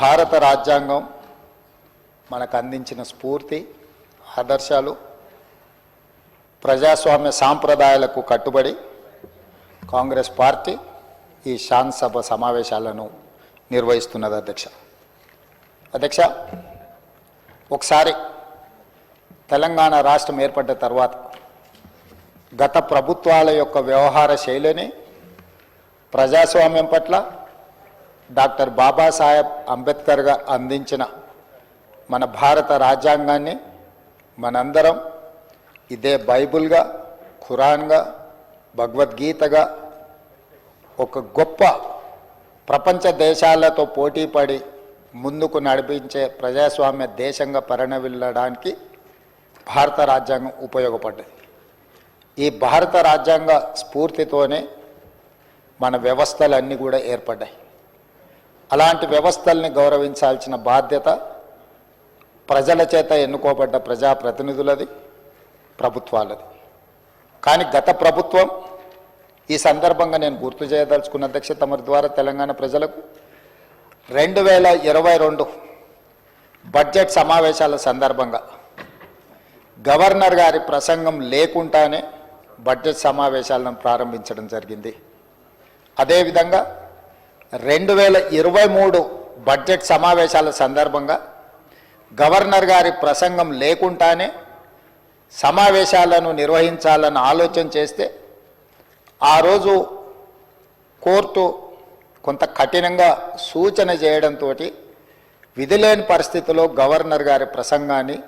భారత రాజ్యాంగం మనకు అందించిన స్ఫూర్తి ఆదర్శాలు ప్రజాస్వామ్య సాంప్రదాయాలకు కట్టుబడి కాంగ్రెస్ పార్టీ ఈ శాసనసభ సమావేశాలను నిర్వహిస్తున్నది. అధ్యక్ష ఒకసారి తెలంగాణ రాష్ట్రం ఏర్పడ్డ తర్వాత గత ప్రభుత్వాల యొక్క వ్యవహార శైలిని ప్రజాస్వామ్యం పట్ల డాక్టర్ బాబాసాహెబ్ అంబేద్కర్ గారు అందించిన మన భారత రాజ్యాంగాన్ని మనందరం ఇదే బైబిల్గా, ఖురాన్గా, భగవద్గీతగా ఒక గొప్ప ప్రపంచ దేశాలతో పోటీపడి ముందుకు నడిపించే ప్రజాస్వామ్య దేశంగా పరిణమిల్లడానికి భారత రాజ్యాంగం ఉపయోగపడ్డది. ఈ భారత రాజ్యాంగ స్ఫూర్తితోనే మన వ్యవస్థలన్నీ కూడా ఏర్పడ్డాయి. అలాంటి వ్యవస్థల్ని గౌరవించాల్సిన బాధ్యత ప్రజల చేత ఎన్నుకోబడ్డ ప్రజాప్రతినిధులది, ప్రభుత్వాలది. కానీ గత ప్రభుత్వం, ఈ సందర్భంగా నేను గుర్తు చేయదలుచుకున్న అధ్యక్ష తమరి ద్వారా తెలంగాణ ప్రజలకు 2022 బడ్జెట్ సమావేశాల సందర్భంగా గవర్నర్ గారి ప్రసంగం లేకుండానే బడ్జెట్ సమావేశాలను ప్రారంభించడం జరిగింది. అదేవిధంగా 2023 బడ్జెట్ సమావేశాల సందర్భంగా గవర్నర్ గారి ప్రసంగం లేకుండానే సమావేశాలను నిర్వహించాలని ఆలోచన చేస్తే ఆ రోజు కోర్టు కొంత కఠినంగా సూచన చేయడంతో విధిలేని పరిస్థితిలో గవర్నర్ గారి ప్రసంగాన్ని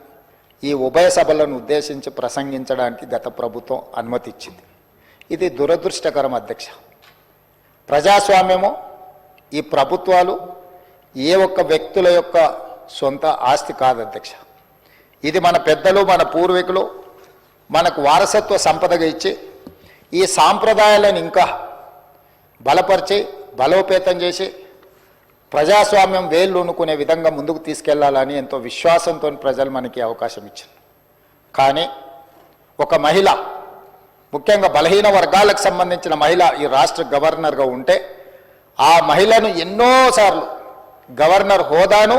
ఈ ఉభయ సభలను ఉద్దేశించి ప్రసంగించడానికి గత ప్రభుత్వం అనుమతి ఇచ్చింది. ఇది దురదృష్టకరం అధ్యక్ష. ప్రజాస్వామ్యము, ఈ ప్రభుత్వాలు ఏ ఒక్క వ్యక్తుల యొక్క సొంత ఆస్తి కాదు అధ్యక్ష. ఇది మన పెద్దలు, మన పూర్వీకులు మనకు వారసత్వ సంపదగా ఇచ్చి ఈ సాంప్రదాయాలను ఇంకా బలపరిచి బలోపేతం చేసి ప్రజాస్వామ్యం వేళ్ళు ఉనుకునే విధంగా ముందుకు తీసుకెళ్లాలని ఎంతో విశ్వాసంతో ప్రజలు మనకి అవకాశం ఇచ్చారు. కానీ ఒక మహిళ, ముఖ్యంగా బలహీన వర్గాలకు సంబంధించిన మహిళ ఈ రాష్ట్ర గవర్నర్గా ఉంటే ఆ మహిళను ఎన్నోసార్లు గవర్నర్ హోదాను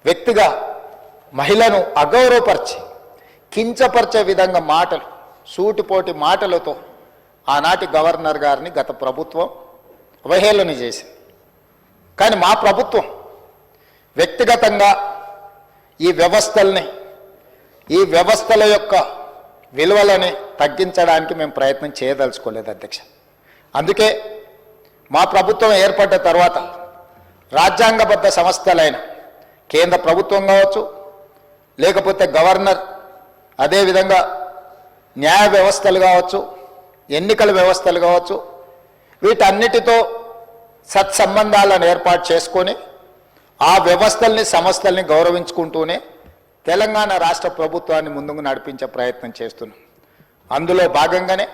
వ్యక్తిగా మహిళను అగౌరవపరిచి కించపరిచే విధంగా మాటలు, సూటిపోటి మాటలతో ఆనాటి గవర్నర్ గారిని గత ప్రభుత్వం అవహేళన చేసింది. కానీ మా ప్రభుత్వం వ్యక్తిగతంగా ఈ వ్యవస్థల్ని, ఈ వ్యవస్థల యొక్క విలువలని తగ్గించడానికి మేము ప్రయత్నం చేయదలుచుకోలేదు అధ్యక్ష. అందుకే మా ప్రభుత్వం ఏర్పడ్డ తర్వాత రాజ్యాంగబద్ధ సంస్థలైన కేంద్ర ప్రభుత్వం కావచ్చు, లేకపోతే గవర్నర్, అదేవిధంగా న్యాయ వ్యవస్థలు కావచ్చు, ఎన్నికల వ్యవస్థలు కావచ్చు, వీటన్నిటితో సత్సంబంధాలను ఏర్పాటు చేసుకొని ఆ వ్యవస్థల్ని, సంస్థల్ని గౌరవించుకుంటూనే తెలంగాణ రాష్ట్ర ప్రభుత్వాన్ని ముందుకు నడిపించే ప్రయత్నం చేస్తున్నాం. అందులో భాగంగానే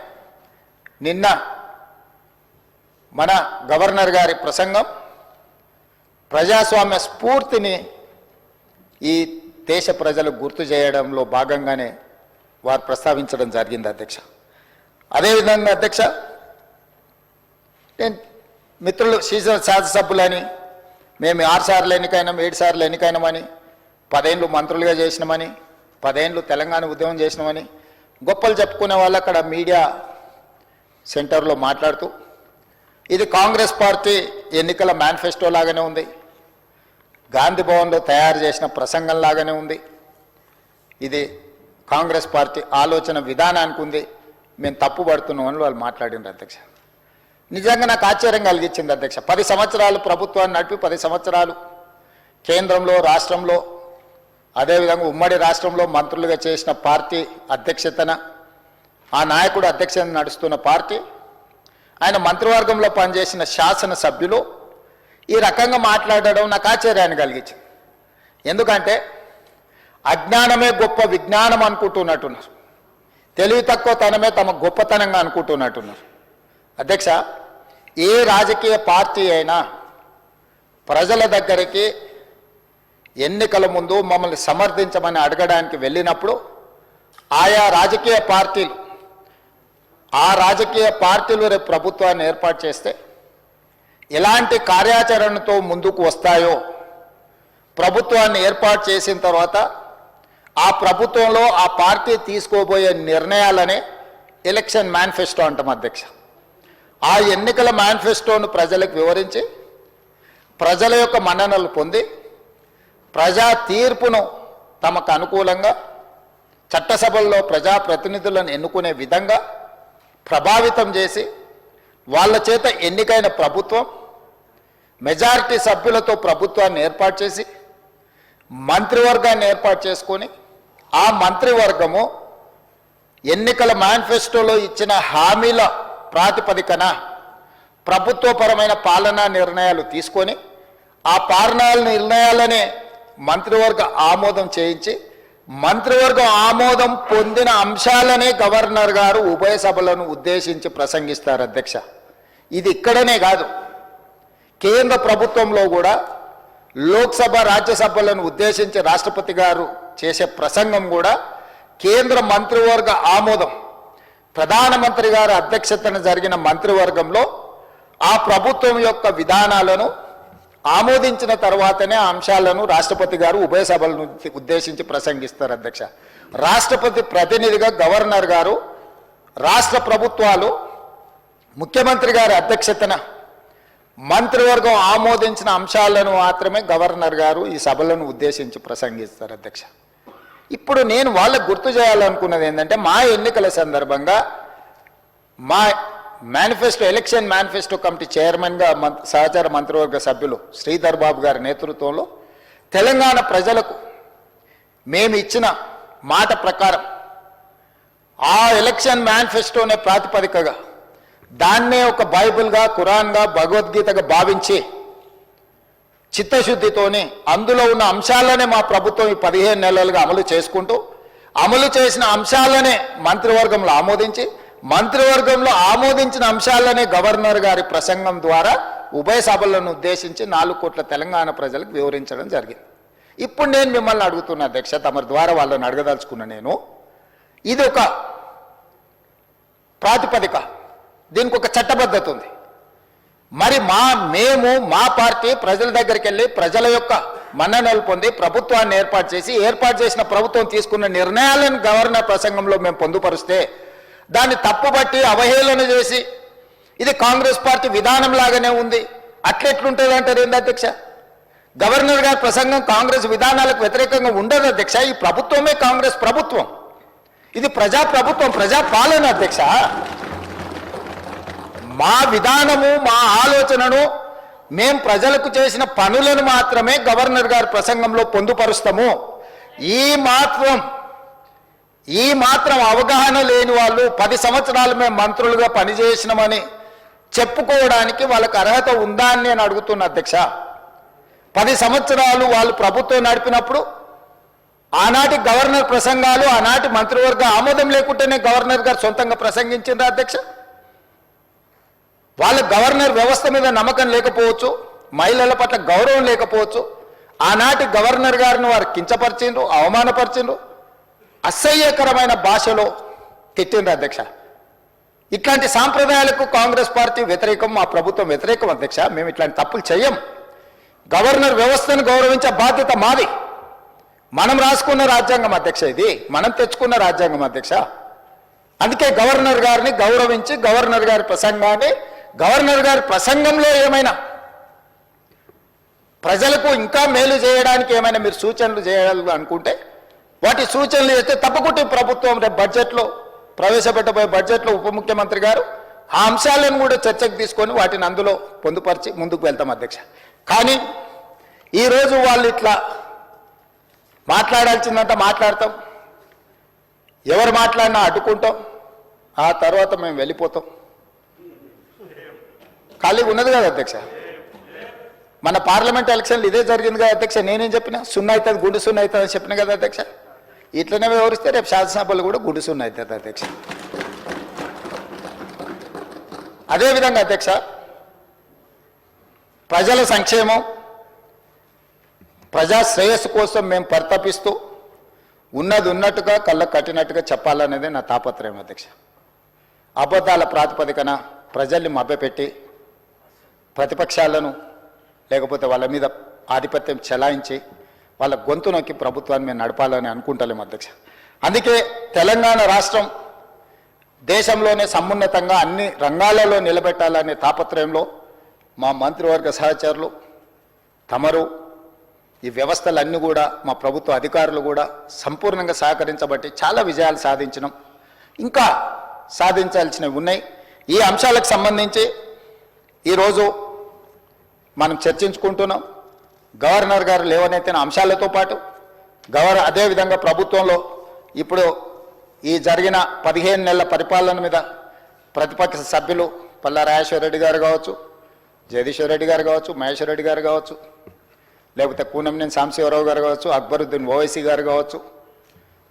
నిన్న మన గవర్నర్ గారి ప్రసంగం ప్రజాస్వామ్య స్ఫూర్తిని ఈ దేశ ప్రజలకు గుర్తు చేయడంలో భాగంగానే వారు ప్రస్తావించడం జరిగింది అధ్యక్ష. అదేవిధంగా అధ్యక్ష, నేను మిత్రులు శాసనసభ్యులని మేము 6 సార్లు ఎన్నికైనాం, 7 సార్లు ఎన్నికైనామని, 10 ఏళ్ళు మంత్రులుగా చేసినామని, 10 ఏళ్ళు తెలంగాణ ఉద్యమం చేసినామని గొప్పలు చెప్పుకునే వాళ్ళు అక్కడ మీడియా సెంటర్లో మాట్లాడుతూ ఇది కాంగ్రెస్ పార్టీ ఎన్నికల మేనిఫెస్టో లాగానే ఉంది, గాంధీ భవన్లో తయారు చేసిన ప్రసంగం లాగానే ఉంది, ఇది కాంగ్రెస్ పార్టీ ఆలోచన విధానానికి ఉంది, మేము తప్పు పడుతున్నామని వాళ్ళు మాట్లాడినారు అధ్యక్ష. నిజంగా నాకు ఆశ్చర్యం కలిగించింది అధ్యక్ష. 10 సంవత్సరాలు ప్రభుత్వాన్ని నడిపి 10 సంవత్సరాలు కేంద్రంలో, రాష్ట్రంలో, అదేవిధంగా ఉమ్మడి రాష్ట్రంలో మంత్రులుగా చేసిన పార్టీ అధ్యక్షతన, ఆ నాయకుడు అధ్యక్షతన నడుస్తున్న పార్టీ, ఆయన మంత్రివర్గంలో పనిచేసిన శాసనసభ్యులు ఈ రకంగా మాట్లాడడం నాకు ఆశ్చర్యాన్ని కలిగించింది. ఎందుకంటే అజ్ఞానమే గొప్ప విజ్ఞానం అనుకుంటున్నట్టున్నారు, తెలివి తక్కువ తనమే తమ గొప్పతనంగా అనుకుంటున్నట్టున్నారు. అధ్యక్ష, ఏ రాజకీయ పార్టీ అయినా ప్రజల దగ్గరికి ఎన్నికల ముందు మమ్మల్ని సమర్థించమని అడగడానికి వెళ్ళినప్పుడు ఆయా రాజకీయ పార్టీలు రేపు ప్రభుత్వాన్ని ఏర్పాటు చేస్తే ఎలాంటి కార్యాచరణతో ముందుకు వస్తాయో ప్రభుత్వాన్ని ఏర్పాటు చేసిన తర్వాత ఆ ప్రభుత్వంలో ఆ పార్టీ తీసుకోబోయే నిర్ణయాలనే ఎలక్షన్ మేనిఫెస్టో అంటాం అధ్యక్ష. ఆ ఎన్నికల మేనిఫెస్టోను ప్రజలకు వివరించి ప్రజల యొక్క మన్ననలు పొంది ప్రజా తీర్పును తమకు అనుకూలంగా చట్టసభల్లో ప్రజాప్రతినిధులను ఎన్నుకునే విధంగా ప్రభావితం చేసి వాళ్ళ చేత ఎన్నికైన ప్రభుత్వం మెజారిటీ సభ్యులతో ప్రభుత్వాన్ని ఏర్పాటు చేసి మంత్రివర్గాన్ని ఏర్పాటు చేసుకొని ఆ మంత్రివర్గము ఎన్నికల మేనిఫెస్టోలో ఇచ్చిన హామీల ప్రాతిపదికన ప్రభుత్వపరమైన పాలనా నిర్ణయాలు తీసుకొని ఆ పాలనా నిర్ణయాలనే మంత్రివర్గ ఆమోదం చేయించి మంత్రివర్గం ఆమోదం పొందిన అంశాలనే గవర్నర్ గారు ఉభయ సభలను ఉద్దేశించి ప్రసంగిస్తారు అధ్యక్ష. ఇది ఇక్కడనే కాదు, కేంద్ర ప్రభుత్వంలో కూడా లోక్సభ రాజ్యసభలను ఉద్దేశించి రాష్ట్రపతి గారు చేసే ప్రసంగం కూడా కేంద్ర మంత్రివర్గ ఆమోదం ప్రధానమంత్రి గారి అధ్యక్షతన జరిగిన మంత్రివర్గంలో ఆ ప్రభుత్వం యొక్క విధానాలను ఆమోదించిన తర్వాతనే ఆ అంశాలను రాష్ట్రపతి గారు ఉభయ సభలను ఉద్దేశించి ప్రసంగిస్తారు అధ్యక్ష. రాష్ట్రపతి ప్రతినిధిగా గవర్నర్ గారు రాష్ట్ర ప్రభుత్వాలు ముఖ్యమంత్రి గారి అధ్యక్షతన మంత్రివర్గం ఆమోదించిన అంశాలను మాత్రమే గవర్నర్ గారు ఈ సభలను ఉద్దేశించి ప్రసంగిస్తారు అధ్యక్ష. ఇప్పుడు నేను వాళ్ళకు గుర్తు చేయాలనుకున్నది ఏంటంటే మా ఎన్నికల సందర్భంగా మా మేనిఫెస్టో ఎలక్షన్ మేనిఫెస్టో కమిటీ చైర్మన్గా సహచార మంత్రివర్గ సభ్యులు శ్రీధర్ బాబు గారి నేతృత్వంలో తెలంగాణ ప్రజలకు మేము ఇచ్చిన మాట ప్రకారం ఆ ఎలక్షన్ మేనిఫెస్టోనే ప్రాతిపదికగా దాన్నే ఒక బైబిల్గా ఖురాన్గా భగవద్గీతగా భావించి చిత్తశుద్ధితోని అందులో ఉన్న అంశాలనే మా ప్రభుత్వం ఈ 15 నెలలుగా అమలు చేసుకుంటూ అమలు చేసిన అంశాలనే మంత్రివర్గంలో ఆమోదించి మంత్రివర్గంలో ఆమోదించిన అంశాలనే గవర్నర్ గారి ప్రసంగం ద్వారా ఉభయ సభలను ఉద్దేశించి 4 కోట్ల తెలంగాణ ప్రజలకు వివరించడం జరిగింది. ఇప్పుడు నేను మిమ్మల్ని అడుగుతున్న అధ్యక్ష, తమరి ద్వారా వాళ్ళని అడగదలుచుకున్న నేను, ఇది ఒక ప్రాతిపదిక, దీనికి ఒక చట్టబద్ధత ఉంది. మరి మేము మా పార్టీ ప్రజల దగ్గరికి వెళ్ళి ప్రజల యొక్క మన్ననలు పొంది ప్రభుత్వాన్ని ఏర్పాటు చేసిన ప్రభుత్వం తీసుకున్న నిర్ణయాలను గవర్నర్ ప్రసంగంలో మేము పొందుపరిస్తే దాన్ని తప్పుబట్టి అవహేళన చేసి ఇది కాంగ్రెస్ పార్టీ విధానం లాగానే ఉంది అట్లెట్లుంటుంది అంటారు ఏంది అధ్యక్ష? గవర్నర్ గారి ప్రసంగం కాంగ్రెస్ విధానాలకు వ్యతిరేకంగా ఉండదు అధ్యక్ష. ఈ ప్రభుత్వమే కాంగ్రెస్ ప్రభుత్వం, ఇది ప్రజా ప్రభుత్వం, ప్రజా పాలన అధ్యక్ష. మా విధానము మా ఆలోచనను మేం ప్రజలకు చేసిన పనులను మాత్రమే గవర్నర్ గారి ప్రసంగంలో పొందుపరుస్తాము. ఈ మాత్రం అవగాహన లేని వాళ్ళు 10 సంవత్సరాలు మేము మంత్రులుగా పనిచేసినామని చెప్పుకోవడానికి వాళ్ళకి అర్హత ఉందా అని నేను అడుగుతున్నా అధ్యక్ష. 10 సంవత్సరాలు వాళ్ళు ప్రభుత్వం నడిపినప్పుడు ఆనాటి గవర్నర్ ప్రసంగాలు ఆనాటి మంత్రివర్గ ఆమోదం లేకుంటేనే గవర్నర్ గారు సొంతంగా ప్రసంగించిందా అధ్యక్ష? వాళ్ళ గవర్నర్ వ్యవస్థ మీద నమ్మకం లేకపోవచ్చు, మహిళల పట్ల గౌరవం లేకపోవచ్చు, ఆనాటి గవర్నర్ గారిని వారు కించపరిచిండ్రు, అవమానపరిచిండ్రు, అసహ్యకరమైన భాషలో తిట్టిండ్రు అధ్యక్ష. ఇట్లాంటి సాంప్రదాయాలకు కాంగ్రెస్ పార్టీ వ్యతిరేకం, మా ప్రభుత్వం వ్యతిరేకం అధ్యక్ష. మేము ఇట్లాంటి తప్పులు చెయ్యం. గవర్నర్ వ్యవస్థను గౌరవించే బాధ్యత మాది. మనం రాసుకున్న రాజ్యాంగం అధ్యక్ష, ఇది మనం తెచ్చుకున్న రాజ్యాంగం అధ్యక్ష. అందుకే గవర్నర్ గారిని గౌరవించి గవర్నర్ గారి ప్రసంగాన్ని, గవర్నర్ గారి ప్రసంగంలో ఏమైనా ప్రజలకు ఇంకా మేలు చేయడానికి ఏమైనా మీరు సూచనలు చేయాలి అనుకుంటే వాటి సూచనలు చేస్తే తప్పకుండా ప్రభుత్వం రేపు బడ్జెట్లో ప్రవేశపెట్టబోయే బడ్జెట్లో ఉప ముఖ్యమంత్రి గారు ఆ అంశాలను కూడా చర్చకు తీసుకొని వాటిని అందులో పొందుపరిచి ముందుకు వెళ్తాం అధ్యక్ష. కానీ ఈరోజు వాళ్ళు ఇట్లా మాట్లాడాల్సిందంతా మాట్లాడతాం, ఎవరు మాట్లాడినా అడ్డుకుంటాం, ఆ తర్వాత మేము వెళ్ళిపోతాం. ఖాళీగా ఉన్నది కదా అధ్యక్ష. మన పార్లమెంట్ ఎలక్షన్లు ఇదే జరిగింది కదా అధ్యక్ష. నేనేం చెప్పినా సున్నా అవుతుంది, గుండు సున్నా అవుతుంది అని చెప్పిన కదా అధ్యక్ష. ఇట్లనే వివరిస్తే రేపు శాసనసభలు కూడా గుండు సున్నా అవుతుంది అధ్యక్ష. అదేవిధంగా అధ్యక్ష, ప్రజల సంక్షేమం, ప్రజా శ్రేయస్సు కోసం మేము పరితపిస్తూ ఉన్నది ఉన్నట్టుగా కళ్ళకు కట్టినట్టుగా చెప్పాలనేది నా తాపత్రయం అధ్యక్ష. అబద్ధాల ప్రాతిపదికన ప్రజల్ని మభ్యపెట్టి ప్రతిపక్షాలను లేకపోతే వాళ్ళ మీద ఆధిపత్యం చెలాయించి వాళ్ళ గొంతు నొక్కి ప్రభుత్వాన్ని మేము నడపాలని అనుకుంటలేము అధ్యక్ష. అందుకే తెలంగాణ రాష్ట్రం దేశంలోనే సమున్నతంగా అన్ని రంగాలలో నిలబెట్టాలనే తాపత్రయంలో మా మంత్రివర్గ సహచరులు తమరు ఈ వ్యవస్థలన్నీ కూడా మా ప్రభుత్వ అధికారులు కూడా సంపూర్ణంగా సహకరించబట్టి చాలా విజయాలు సాధించినాం. ఇంకా సాధించాల్సినవి ఉన్నాయి. ఈ అంశాలకు సంబంధించి ఈరోజు మనం చర్చించుకుంటున్నాం. గవర్నర్ గారు లేవనెత్తిన అంశాలతో పాటు అదేవిధంగా ప్రభుత్వంలో ఇప్పుడు ఈ జరిగిన 15 నెలల పరిపాలన మీద ప్రతిపక్ష సభ్యులు పల్లా రాజేశ్వర రెడ్డి గారు కావచ్చు, జగదీశ్వర్ రెడ్డి గారు కావచ్చు, మహేశ్వర్ రెడ్డి గారు కావచ్చు, లేకపోతే కూనంనేని సాంబశివరావు గారు కావచ్చు, అక్బరుద్దీన్ ఓవైసీ గారు కావచ్చు,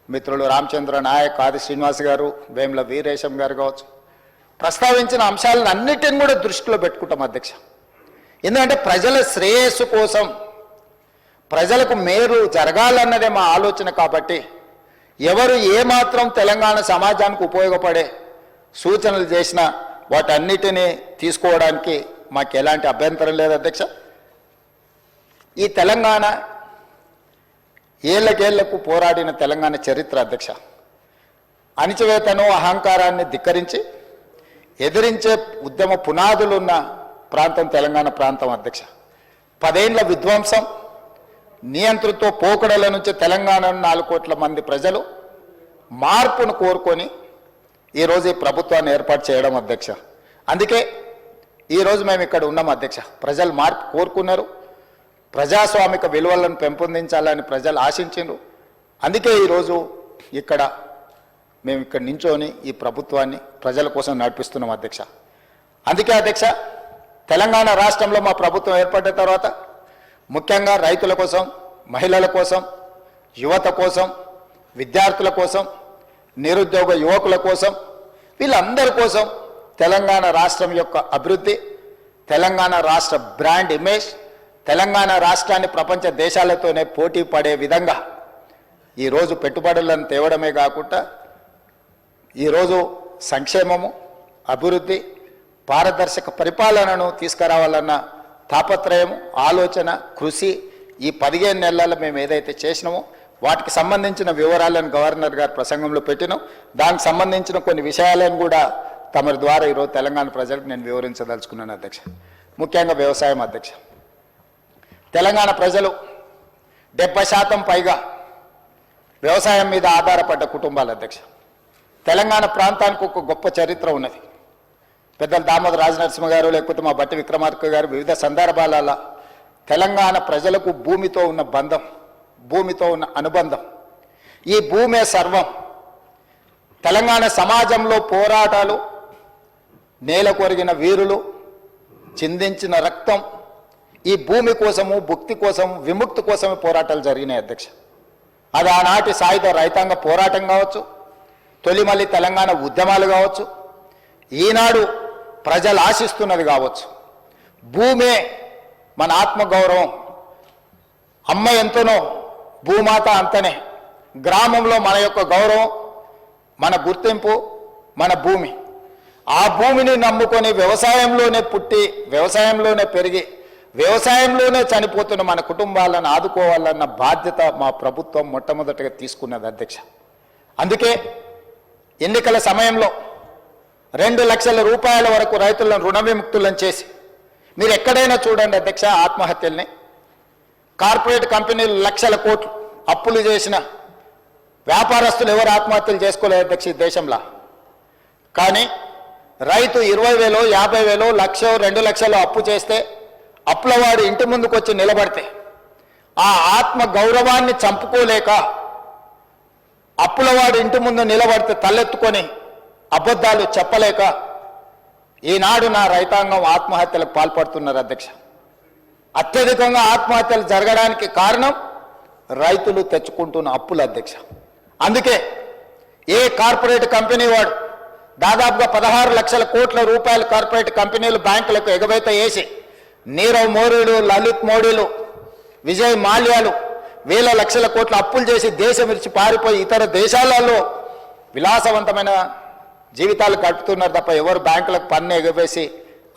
మిత్రులు రామచంద్ర నాయక్, ఆది శ్రీనివాస్ గారు, వేముల వీరేశం గారు కావచ్చు, ప్రస్తావించిన అంశాలను అన్నిటిని కూడా దృష్టిలో పెట్టుకుంటాం అధ్యక్ష. ఎందుకంటే ప్రజల శ్రేయస్సు కోసం, ప్రజలకు మేలు జరగాలన్నదే మా ఆలోచన. కాబట్టి ఎవరు ఏమాత్రం తెలంగాణ సమాజానికి ఉపయోగపడే సూచనలు చేసినా వాటన్నిటినీ తీసుకోవడానికి మాకు ఎలాంటి అభ్యంతరం లేదు అధ్యక్ష. ఈ తెలంగాణ ఏళ్లకేళ్లకు పోరాడిన తెలంగాణ చరిత్ర అధ్యక్ష. అణిచివేతను అహంకారాన్ని ధిక్కరించి ఎదిరించే ఉద్యమ పునాదులున్న ప్రాంతం తెలంగాణ ప్రాంతం అధ్యక్ష. 10 ఏళ్ల విధ్వంసం, నియంతృత్వ పోకడల నుంచి తెలంగాణ 4 కోట్ల మంది ప్రజలు మార్పును కోరుకొని ఈరోజు ఈ ప్రభుత్వాన్ని ఏర్పాటు చేయడం అధ్యక్ష. అందుకే ఈరోజు మేము ఇక్కడ ఉన్నాం అధ్యక్ష. ప్రజలు మార్పు కోరుకున్నారు, ప్రజాస్వామిక విలువలను పెంపొందించాలని ప్రజలు ఆశించారు. అందుకే ఈరోజు మేము ఇక్కడ నించొని ఈ ప్రభుత్వాన్ని ప్రజల కోసం నడిపిస్తున్నాం అధ్యక్ష. అందుకే అధ్యక్ష, తెలంగాణ రాష్ట్రంలో మా ప్రభుత్వం ఏర్పడిన తర్వాత ముఖ్యంగా రైతుల కోసం, మహిళల కోసం, యువత కోసం, విద్యార్థుల కోసం, నిరుద్యోగ యువకుల కోసం, వీళ్ళందరి కోసం తెలంగాణ రాష్ట్రం యొక్క అభివృద్ధి, తెలంగాణ రాష్ట్ర బ్రాండ్ ఇమేజ్, తెలంగాణ రాష్ట్రాన్ని ప్రపంచ దేశాలతోనే పోటీ పడే విధంగా ఈరోజు పెట్టుబడులను తేవడమే కాకుండా ఈరోజు సంక్షేమము, అభివృద్ధి, పారదర్శక పరిపాలనను తీసుకురావాలన్న తాపత్రయం, ఆలోచన, కృషి ఈ 15 నెలల్లో మేము ఏదైతే చేసినామో వాటికి సంబంధించిన వివరాలను గవర్నర్ గారు ప్రసంగంలో పెట్టినాం. దానికి సంబంధించిన కొన్ని విషయాలను కూడా తమరి ద్వారా ఈరోజు తెలంగాణ ప్రజలకు నేను వివరించదలుచుకున్నాను అధ్యక్ష. ముఖ్యంగా వ్యవసాయం అధ్యక్ష. తెలంగాణ ప్రజలు 70% పైగా వ్యవసాయం మీద ఆధారపడ్డ కుటుంబాలు అధ్యక్ష. తెలంగాణ ప్రాంతానికి ఒక గొప్ప చరిత్ర ఉన్నది. పెద్దలు దామోదర రాజనరసింహ గారు, లేకపోతే మా బట్టి విక్రమార్క గారు వివిధ సందర్భాలలో తెలంగాణ ప్రజలకు భూమితో ఉన్న బంధం, భూమితో ఉన్న అనుబంధం, ఈ భూమే సర్వం. తెలంగాణ సమాజంలో పోరాటాలు, నేల కొరిగిన వీరులు చిందించిన రక్తం, ఈ భూమి కోసము, భుక్తి కోసం, విముక్తి కోసమే పోరాటాలు జరిగినాయి అధ్యక్ష. అది ఆనాటి సాయుధ రైతాంగ పోరాటం కావచ్చు, తొలిమల్లి తెలంగాణ ఉద్యమాలు కావచ్చు, ఈనాడు ప్రజలు ఆశిస్తున్నది కావచ్చు. భూమే మన ఆత్మగౌరవం. అమ్మ ఎంతనో భూమాత అంతనే. గ్రామంలో మన యొక్క గౌరవం, మన గుర్తింపు, మన భూమి. ఆ భూమిని నమ్ముకొని వ్యవసాయంలోనే పుట్టి, వ్యవసాయంలోనే పెరిగి, వ్యవసాయంలోనే చనిపోతున్న మన కుటుంబాలను ఆదుకోవాలన్న బాధ్యత మా ప్రభుత్వం మొట్టమొదటిగా తీసుకున్నది అధ్యక్ష. అందుకే ఎన్నికల సమయంలో 2 లక్షల రూపాయల వరకు రైతులను రుణ విముక్తులను చేసి, మీరు ఎక్కడైనా చూడండి అధ్యక్ష, ఆత్మహత్యల్ని, కార్పొరేట్ కంపెనీలు లక్షల కోట్లు అప్పులు చేసిన వ్యాపారస్తులు ఎవరు ఆత్మహత్యలు చేసుకోలేదు అధ్యక్ష ఈ దేశంలో. కానీ రైతు 20,000, 50,000, 1,00,000, 2 లక్షలు అప్పు చేస్తే, అప్పులవాడు ఇంటి ముందుకు వచ్చి నిలబడితే ఆ ఆత్మ గౌరవాన్ని చంపుకోలేక అప్పులవాడు ఇంటి ముందు నిలబడితే తలెత్తుకొని అబద్ధాలు చెప్పలేక ఈనాడు నా రైతాంగం ఆత్మహత్యలకు పాల్పడుతున్నారు అధ్యక్ష. అత్యధికంగా ఆత్మహత్యలు జరగడానికి కారణం రైతులు తెచ్చుకుంటున్న అప్పులు అధ్యక్ష. అందుకే ఏ కార్పొరేట్ కంపెనీ వాడు దాదాపుగా 16 లక్షల కోట్ల రూపాయల కార్పొరేట్ కంపెనీలు బ్యాంకులకు ఎగవేత వేసి నీరవ్ మోడీలు, లలిత్ మోడీలు, విజయ్ మాల్యాలు వేల లక్షల కోట్ల అప్పులు చేసి దేశం విడిచి పారిపోయి ఇతర దేశాలలో విలాసవంతమైన జీవితాలు గడుపుతున్నారు తప్ప ఎవరు బ్యాంకులకు పన్ను ఎగవేసి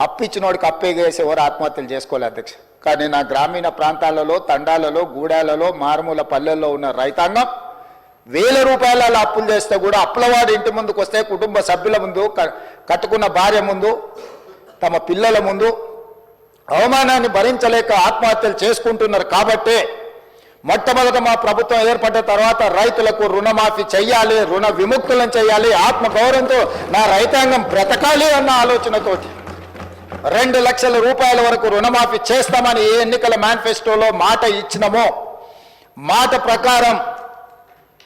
అప్పిచ్చినోడికి అప్పేగేసి ఎవరు ఆత్మహత్యలు చేసుకోలే అధ్యక్ష. కానీ నా గ్రామీణ ప్రాంతాలలో, తండాలలో, గూడాలలో, మారుమూల పల్లెల్లో ఉన్న రైతాంగం వేల రూపాయల అప్పులు చేస్తే కూడా అప్పులవాడు ఇంటి ముందుకు వస్తే కుటుంబ సభ్యుల ముందు, కట్టుకున్న భార్య ముందు, తమ పిల్లల ముందు అవమానాన్ని భరించలేక ఆత్మహత్యలు చేసుకుంటున్నారు. కాబట్టే మొట్టమొదట మా ప్రభుత్వం ఏర్పడ్డ తర్వాత రైతులకు రుణమాఫీ చెయ్యాలి, రుణ విముక్తులను చేయాలి, ఆత్మగౌరవంతో నా రైతాంగం బ్రతకాలి అన్న ఆలోచనతోటి 2 లక్షల రూపాయల వరకు రుణమాఫీ చేస్తామని ఏ ఎన్నికల మేనిఫెస్టోలో మాట ఇచ్చినమో మాట ప్రకారం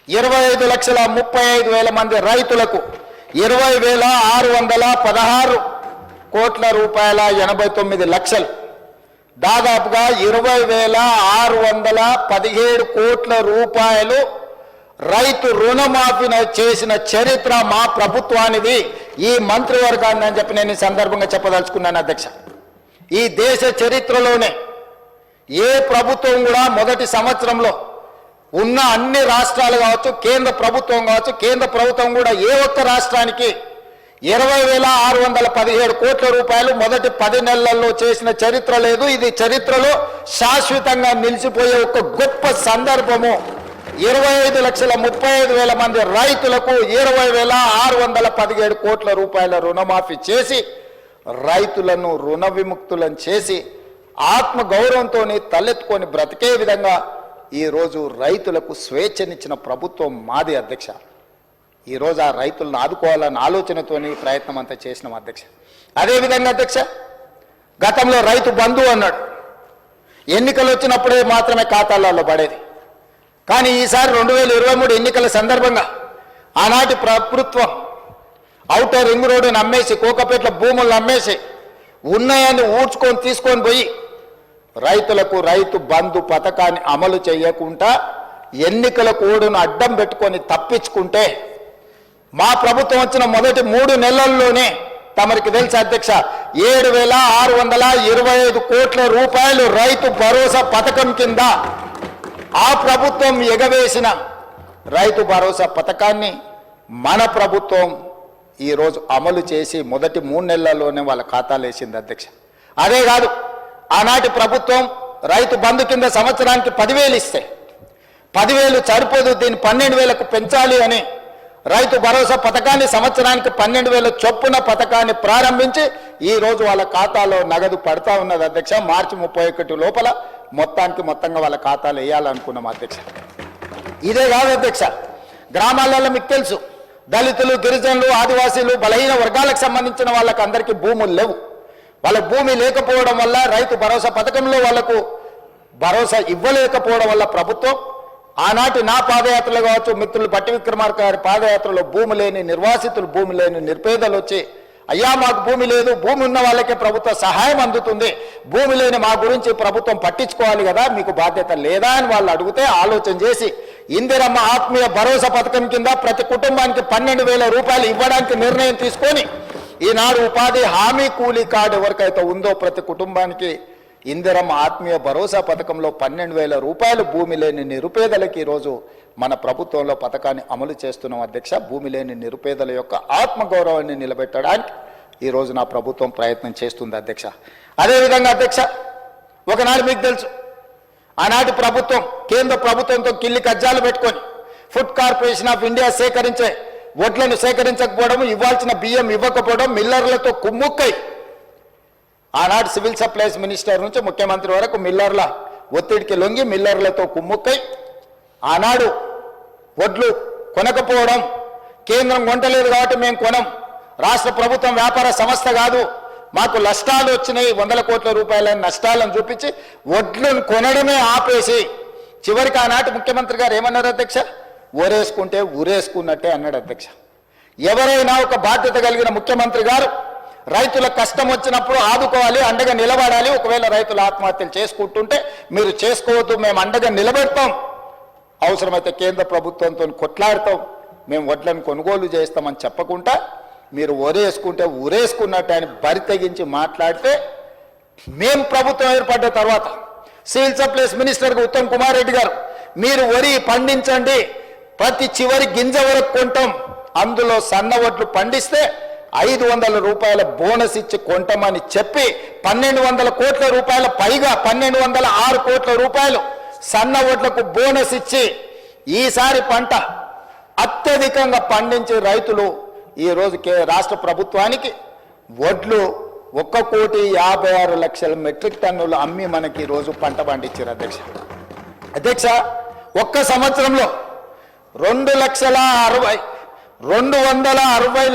25,35,000 మంది రైతులకు 20,616 కోట్ల రూపాయల 89 లక్షలు, దాదాపుగా 20,617 కోట్ల రూపాయలు రైతు రుణమాఫీ చేసిన చరిత్ర మా ప్రభుత్వానిది, ఈ మంత్రివర్గాన్ని అని చెప్పి నేను ఈ సందర్భంగా చెప్పదలుచుకున్నాను అధ్యక్ష. ఈ దేశ చరిత్రలోనే ఏ ప్రభుత్వం కూడా మొదటి సంవత్సరంలో ఉన్న అన్ని రాష్ట్రాలు కావచ్చు, కేంద్ర ప్రభుత్వం కావచ్చు, కేంద్ర ప్రభుత్వం కూడా ఏ ఒక్క రాష్ట్రానికి 20,617 కోట్ల రూపాయలు మొదటి 10 నెలల్లో చేసిన చరిత్ర లేదు. ఇది చరిత్రలో శాశ్వతంగా నిలిచిపోయే ఒక గొప్ప సందర్భము. 25,35,000 మంది రైతులకు 20,617 కోట్ల రూపాయల రుణమాఫీ చేసి రైతులను రుణ విముక్తులను చేసి ఆత్మగౌరవంతో తలెత్తుకొని బ్రతికే విధంగా ఈరోజు రైతులకు స్వేచ్ఛనిచ్చిన ప్రభుత్వం మాది అధ్యక్ష. ఈరోజు ఆ రైతులను ఆదుకోవాలన్న ఆలోచనతోని ప్రయత్నం అంతా చేసినాం అధ్యక్ష. అదేవిధంగా అధ్యక్ష, గతంలో రైతు బంధు అన్నాడు, ఎన్నికలు వచ్చినప్పుడే మాత్రమే ఖాతాలలో పడేది. కానీ ఈసారి 2023 ఎన్నికల సందర్భంగా ఆనాటి ప్రభుత్వం ఔటర్ రింగ్ రోడ్డుని అమ్మేసి, కోకపేట్ల భూములను అమ్మేసి ఉన్నాయని ఊడ్చుకొని తీసుకొని పోయి రైతులకు రైతు బంధు పథకాన్ని అమలు చేయకుండా ఎన్నికల కోడ్ను అడ్డం పెట్టుకొని తప్పించుకుంటే మా ప్రభుత్వం వచ్చిన మొదటి 3 నెలల్లోనే తమరికి తెలుసు అధ్యక్ష 7,625 కోట్ల రూపాయలు రైతు భరోసా పథకం కింద ఆ ప్రభుత్వం ఎగవేసిన రైతు భరోసా పథకాన్ని మన ప్రభుత్వం ఈరోజు అమలు చేసి మొదటి 3 నెలల్లోనే వాళ్ళ ఖాతాలు వేసింది అధ్యక్ష. అదే కాదు, ఆనాటి ప్రభుత్వం రైతు బంధు కింద సంవత్సరానికి 10,000 ఇస్తే 10,000 సరిపోదు, దీన్ని 12,000కు పెంచాలి అని రైతు భరోసా పథకాన్ని సంవత్సరానికి 12,000 చొప్పున పథకాన్ని ప్రారంభించి ఈరోజు వాళ్ళ ఖాతాలో నగదు పడతా ఉన్నది అధ్యక్ష. మార్చి 31 లోపల మొత్తంగా వాళ్ళ ఖాతాలు వేయాలనుకున్నాం అధ్యక్ష. ఇదే కాదు అధ్యక్ష, గ్రామాలలో మీకు తెలుసు దళితులు, గిరిజనులు, ఆదివాసీలు, బలహీన వర్గాలకు సంబంధించిన వాళ్ళకి అందరికీ భూములు లేవు. వాళ్ళకు భూమి లేకపోవడం వల్ల రైతు భరోసా పథకంలో వాళ్లకు భరోసా ఇవ్వలేకపోవడం వల్ల ప్రభుత్వం ఆనాటి నా పాదయాత్రలు కావచ్చు, మిత్రులు బట్టి విక్రమార్క గారి పాదయాత్రలో భూమి లేని నిర్వాసితులు, భూమి లేని నిరుపేదలు వచ్చి అయ్యా మాకు భూమి లేదు, భూమి ఉన్న వాళ్ళకే ప్రభుత్వ సహాయం అందుతుంది, భూమి లేని మా గురించి ప్రభుత్వం పట్టించుకోవాలి కదా, మీకు బాధ్యత లేదా అని వాళ్ళు అడిగితే ఆలోచన చేసి ఇందిరమ్మ ఆత్మీయ భరోసా పథకం కింద ప్రతి కుటుంబానికి 12,000 రూపాయలు ఇవ్వడానికి నిర్ణయం తీసుకొని ఈనాడు ఉపాధి హామీ కూలీ కార్డు ఎవరికైతే ఉందో ప్రతి కుటుంబానికి ఇందిరమ్మ ఆత్మీయ భరోసా పథకంలో 12,000 రూపాయలు భూమి లేని నిరుపేదలకి ఈరోజు మన ప్రభుత్వంలో పథకాన్ని అమలు చేస్తున్నాం అధ్యక్ష. భూమి లేని నిరుపేదల యొక్క ఆత్మగౌరవాన్ని నిలబెట్టడానికి ఈరోజు నా ప్రభుత్వం ప్రయత్నం చేస్తుంది అధ్యక్ష. అదేవిధంగా అధ్యక్ష, ఒకనాడు మీకు తెలుసు ఆనాటి ప్రభుత్వం కేంద్ర ప్రభుత్వంతో కిల్లి కజ్జాలు పెట్టుకొని ఫుడ్ కార్పొరేషన్ ఆఫ్ ఇండియా సేకరించే వడ్లను సేకరించకపోవడం, ఇవ్వాల్సిన బియ్యం ఇవ్వకపోవడం, మిల్లర్లతో కుమ్ముక్కై ఆనాడు సివిల్ సప్లైస్ మినిస్టర్ నుంచి ముఖ్యమంత్రి వరకు మిల్లర్ల ఒత్తిడికి లొంగి మిల్లర్లతో కుమ్ముక్కై ఆనాడు వడ్లు కొనకపోవడం, కేంద్రం కొంటలేదు కాబట్టి మేము కొనం, రాష్ట్ర ప్రభుత్వం వ్యాపార సంస్థ కాదు, మాకు నష్టాలు వచ్చినాయి, 100 కోట్ల రూపాయల నష్టాలను చూపించి వడ్లను కొనడమే ఆపేసి చివరికి ఆనాటి ముఖ్యమంత్రి గారు ఏమన్నారు అధ్యక్ష, ఊరేసుకుంటే ఊరేసుకున్నట్టే అన్నాడు అధ్యక్ష. ఎవరైనా ఒక బాధ్యత కలిగిన ముఖ్యమంత్రి గారు రైతుల కష్టం వచ్చినప్పుడు ఆదుకోవాలి, అండగా నిలబడాలి. ఒకవేళ రైతులు ఆత్మహత్యలు చేసుకుంటుంటే మీరు చేసుకోవద్దు, మేము అండగా నిలబెడతాం, అవసరమైతే కేంద్ర ప్రభుత్వంతో కొట్లాడతాం, మేము వడ్లను కొనుగోలు చేస్తామని చెప్పకుండా మీరు ఊరేసుకుంటే ఊరేసుకున్నట్టు అని బరి తెగించి మాట్లాడితే మేము ప్రభుత్వం ఏర్పడ్డ తర్వాత సివిల్ సప్లైస్ మినిస్టర్గా ఉత్తమ్ కుమార్ రెడ్డి గారు మీరు వరి పండించండి, ప్రతి చివరి గింజ వరకు కొంటాం, అందులో సన్న వడ్లు పండిస్తే 500 రూపాయల బోనస్ ఇచ్చి కొంటామని చెప్పి 1200 కోట్ల రూపాయల పైగా 1206 కోట్ల రూపాయలు సన్న వడ్లకు బోనస్ ఇచ్చి ఈసారి పంట అత్యధికంగా పండించే రైతులు ఈరోజు రాష్ట్ర ప్రభుత్వానికి వడ్లు 1,56,00,000 మెట్రిక్ టన్నులు అమ్మి మనకి ఈరోజు పంట పండించారు అధ్యక్ష. ఒక్క సంవత్సరంలో 260